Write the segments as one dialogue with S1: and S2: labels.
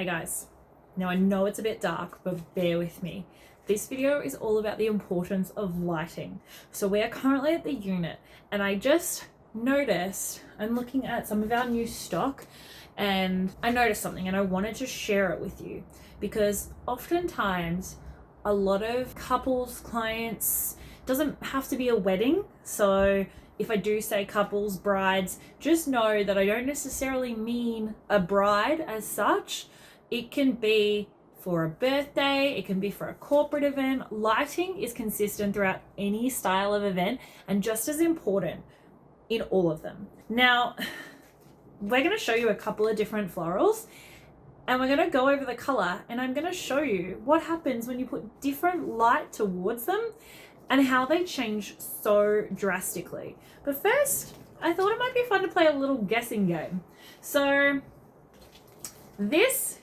S1: Hey guys, now I know it's a bit dark, but bear with me. This video is all about the importance of lighting. So we are currently at the unit and I just noticed, I'm looking at some of our new stock and I noticed something and I wanted to share it with you because oftentimes a lot of couples, clients, doesn't have to be a wedding. So if I do say couples, brides, just know that I don't necessarily mean a bride as such. It can be for a birthday, it can be for a corporate event. Lighting is consistent throughout any style of event and just as important in all of them. Now, we're going to show you a couple of different florals and we're going to go over the color and I'm going to show you what happens when you put different light towards them and how they change so drastically. But first, I thought it might be fun to play a little guessing game. So this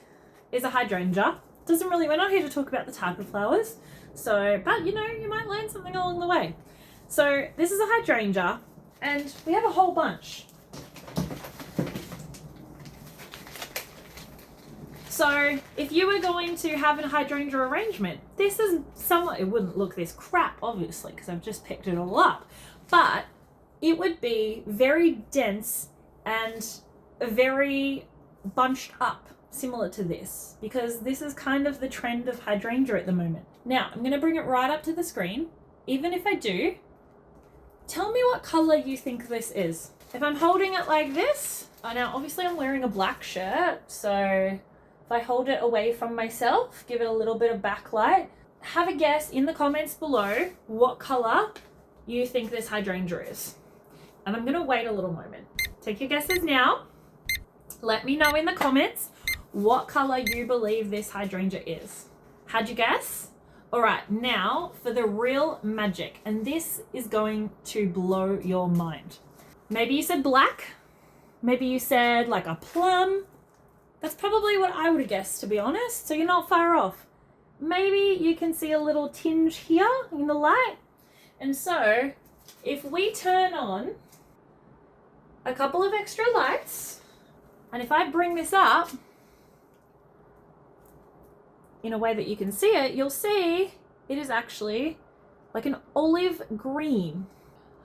S1: is a hydrangea. We're not here to talk about the type of flowers. But you know, you might learn something along the way. So this is a hydrangea and we have a whole bunch. So if you were going to have a hydrangea arrangement, this is somewhat, it wouldn't look this crap, obviously, because I've just picked it all up, but it would be very dense and very bunched up, similar to this, because this is kind of the trend of hydrangea at the moment. Now, I'm going to bring it right up to the screen. Even if I do, tell me what color you think this is. If I'm holding it like this, now obviously I'm wearing a black shirt, so if I hold it away from myself, give it a little bit of backlight, have a guess in the comments below what color you think this hydrangea is. And I'm going to wait a little moment. Take your guesses now. Let me know in the comments what color you believe this hydrangea is. How'd you guess? All right, now for the real magic. And this is going to blow your mind. Maybe you said black. Maybe you said like a plum. That's probably what I would have guessed, to be honest. So you're not far off. Maybe you can see a little tinge here in the light. And so if we turn on a couple of extra lights, and if I bring this up in a way that you can see it, you'll see it is actually like an olive green.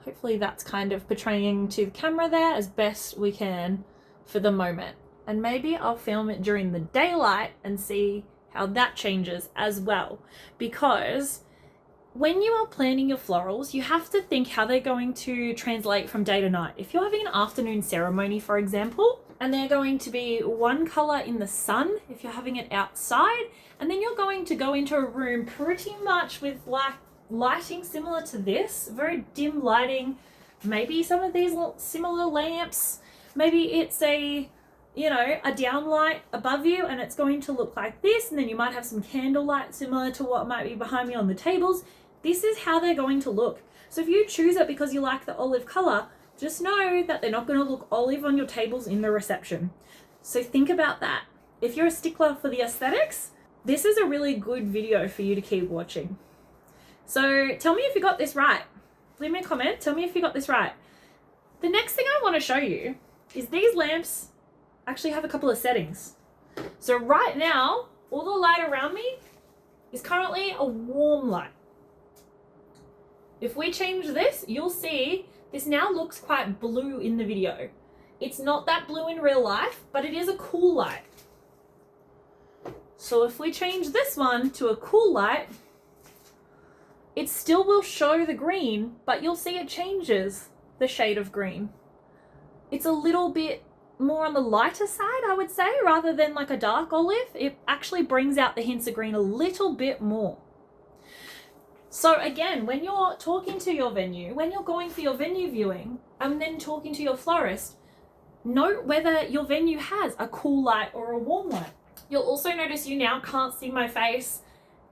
S1: Hopefully that's kind of portraying to the camera there as best we can for the moment. And maybe I'll film it during the daylight and see how that changes as well. Because when you are planning your florals, you have to think how they're going to translate from day to night. If you're having an afternoon ceremony, for example, and they're going to be one color in the sun, if you're having it outside, and then you're going to go into a room pretty much with like lighting similar to this, very dim lighting, maybe some of these similar lamps, maybe it's a downlight above you and it's going to look like this, and then you might have some candlelight similar to what might be behind me on the tables. This is how they're going to look. So if you choose it because you like the olive color, just know that they're not going to look olive on your tables in the reception. So think about that. If you're a stickler for the aesthetics, this is a really good video for you to keep watching. So tell me if you got this right. Leave me a comment. Tell me if you got this right. The next thing I want to show you is these lamps actually have a couple of settings. So right now, all the light around me is currently a warm light. If we change this, you'll see this now looks quite blue in the video. It's not that blue in real life, but it is a cool light. So if we change this one to a cool light, it still will show the green, but you'll see it changes the shade of green. It's a little bit more on the lighter side, I would say, rather than like a dark olive. It actually brings out the hints of green a little bit more. So again, when you're talking to your venue, when you're going for your venue viewing and then talking to your florist, note whether your venue has a cool light or a warm light. You'll also notice you now can't see my face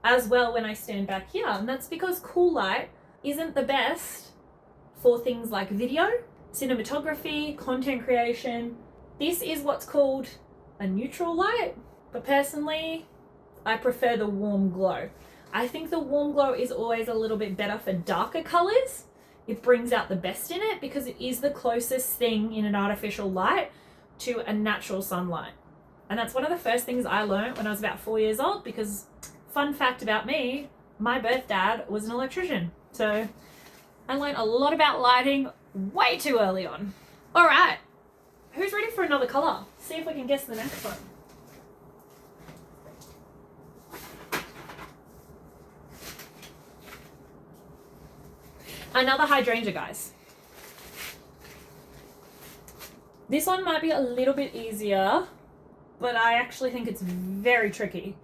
S1: as well when I stand back here, and that's because cool light isn't the best for things like video, cinematography, content creation. This is what's called a neutral light, but personally, I prefer the warm glow. I think the warm glow is always a little bit better for darker colors. It brings out the best in it because it is the closest thing in an artificial light to a natural sunlight. And that's one of the first things I learned when I was about 4 years old, because fun fact about me, my birth dad was an electrician. So I learned a lot about lighting way too early on. All right, who's ready for another color? See if we can guess the next one. Another hydrangea, guys. This one might be a little bit easier, but I actually think it's very tricky.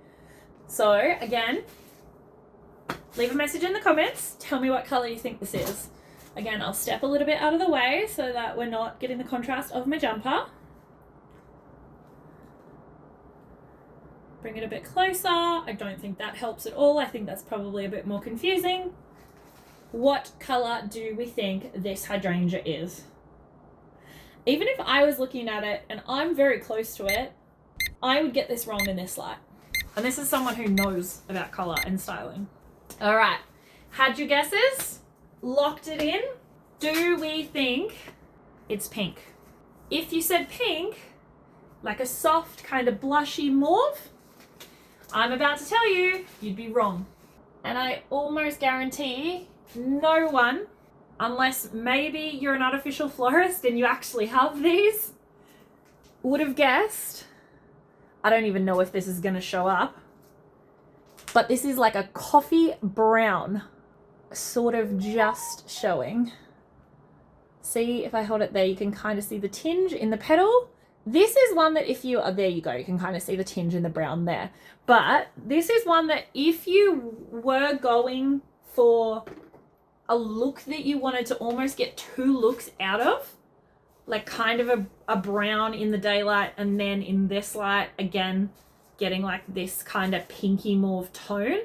S1: So again, leave a message in the comments. Tell me what color you think this is. Again, I'll step a little bit out of the way so that we're not getting the contrast of my jumper. Bring it a bit closer. I don't think that helps at all. I think that's probably a bit more confusing. What color do we think this hydrangea is? Even if I was looking at it and I'm very close to it, I would get this wrong in this light. And this is someone who knows about color and styling. All right, had your guesses? Locked it in? Do we think it's pink? If you said pink, like a soft kind of blushy mauve, I'm about to tell you, you'd be wrong. And I almost guarantee no one, unless maybe you're an artificial florist and you actually have these, would have guessed. I don't even know if this is going to show up, but this is like a coffee brown, sort of just showing. See, if I hold it there, you can kind of see the tinge in the petal. This is one that if you are, there you go, you can kind of see the tinge in the brown there. But this is one that if you were going for a look that you wanted to almost get two looks out of, like kind of a brown in the daylight and then in this light, again, getting like this kind of pinky mauve tone,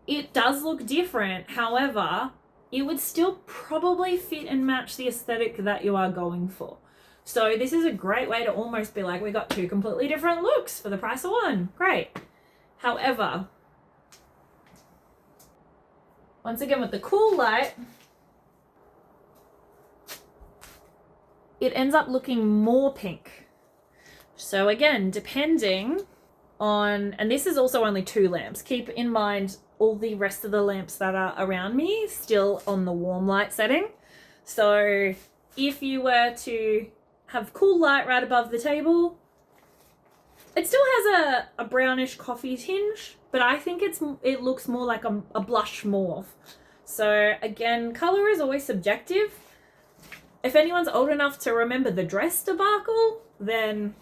S1: it does look different. However, it would still probably fit and match the aesthetic that you are going for. So this is a great way to almost be like, we got two completely different looks for the price of one. Great. However, once again with the cool light, it ends up looking more pink. So again, depending on, and this is also only 2 lamps. Keep in mind all the rest of the lamps that are around me still on the warm light setting. So if you were to have cool light right above the table, it still has a brownish coffee tinge, but I think it looks more like a blush mauve. So again, color is always subjective. If anyone's old enough to remember the dress debacle, then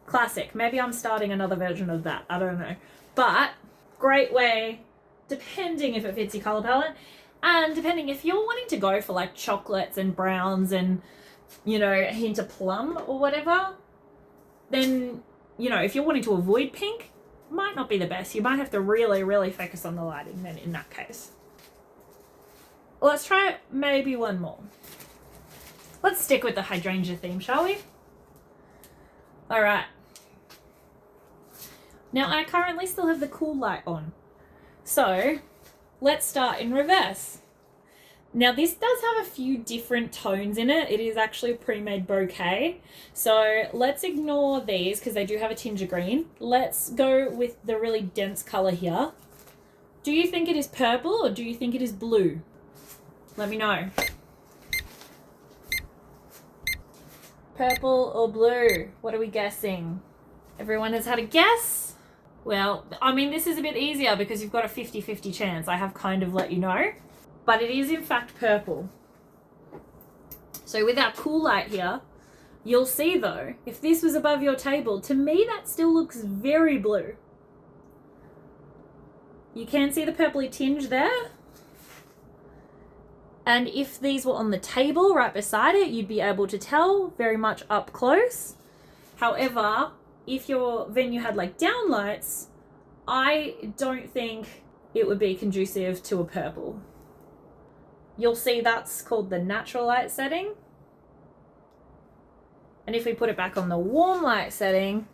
S1: classic. Maybe I'm starting another version of that. I don't know. But great way, depending if it fits your color palette, and depending if you're wanting to go for like chocolates and browns and, you know, a hint of plum or whatever, then, you know, if you're wanting to avoid pink, might not be the best. You might have to really, really focus on the lighting then in that case. Let's try maybe one more. Let's stick with the hydrangea theme, shall we? All right. Now I currently still have the cool light on. So let's start in reverse. Now this does have a few different tones in it. It is actually a pre-made bouquet. So let's ignore these because they do have a tinge of green. Let's go with the really dense color here. Do you think it is purple or do you think it is blue? Let me know. Purple or blue? What are we guessing? Everyone has had a guess? Well, I mean, this is a bit easier because you've got a 50-50 chance. I have kind of let you know. But it is in fact purple. So with our cool light here, you'll see though, if this was above your table, to me that still looks very blue. You can see the purpley tinge there. And if these were on the table right beside it, you'd be able to tell very much up close. However, if your venue had like downlights, I don't think it would be conducive to a purple. You'll see that's called the natural light setting. And if we put it back on the warm light setting,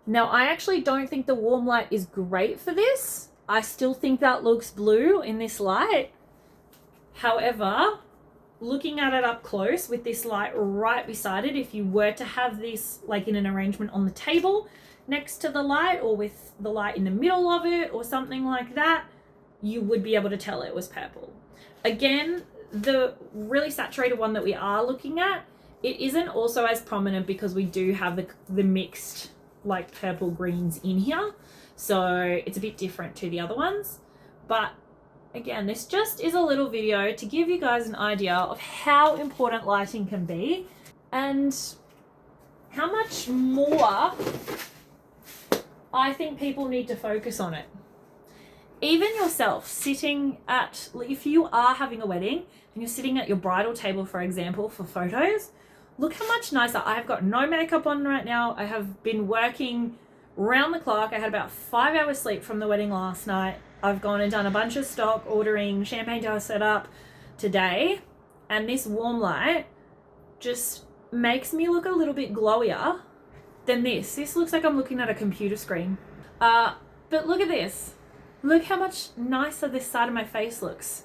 S1: now I actually don't think the warm light is great for this. I still think that looks blue in this light. However, looking at it up close with this light right beside it, if you were to have this like in an arrangement on the table next to the light, or with the light in the middle of it or something like that, you would be able to tell it was purple. Again, the really saturated one that we are looking at, it isn't also as prominent because we do have the mixed like purple greens in here. So it's a bit different to the other ones. But again, this just is a little video to give you guys an idea of how important lighting can be and how much more I think people need to focus on it. Even yourself sitting at, if you are having a wedding and you're sitting at your bridal table, for example, for photos, look how much nicer. I've got no makeup on right now. I have been working round the clock. I had about 5 hours sleep from the wedding last night. I've gone and done a bunch of stock, ordering champagne jar setup today. And this warm light just makes me look a little bit glowier than this. This looks like I'm looking at a computer screen. But look at this. Look how much nicer this side of my face looks.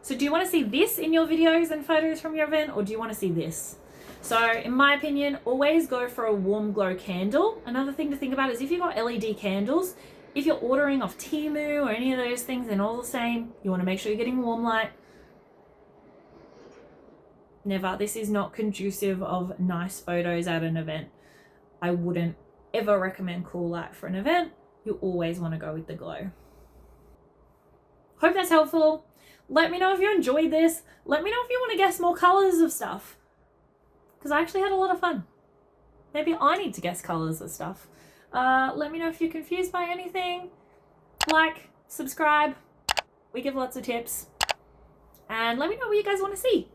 S1: So do you want to see this in your videos and photos from your event, or do you want to see this? So in my opinion, always go for a warm glow candle. Another thing to think about is if you've got LED candles, if you're ordering off Temu or any of those things, they're all the same. You want to make sure you're getting warm light. Never. This is not conducive of nice photos at an event. I wouldn't ever recommend cool light for an event. You always want to go with the glow. Hope that's helpful. Let me know if you enjoyed this. Let me know if you want to guess more colors of stuff, because I actually had a lot of fun. Maybe I need to guess colors of stuff. Let me know if you're confused by anything. Like, subscribe. We give lots of tips. And let me know what you guys want to see.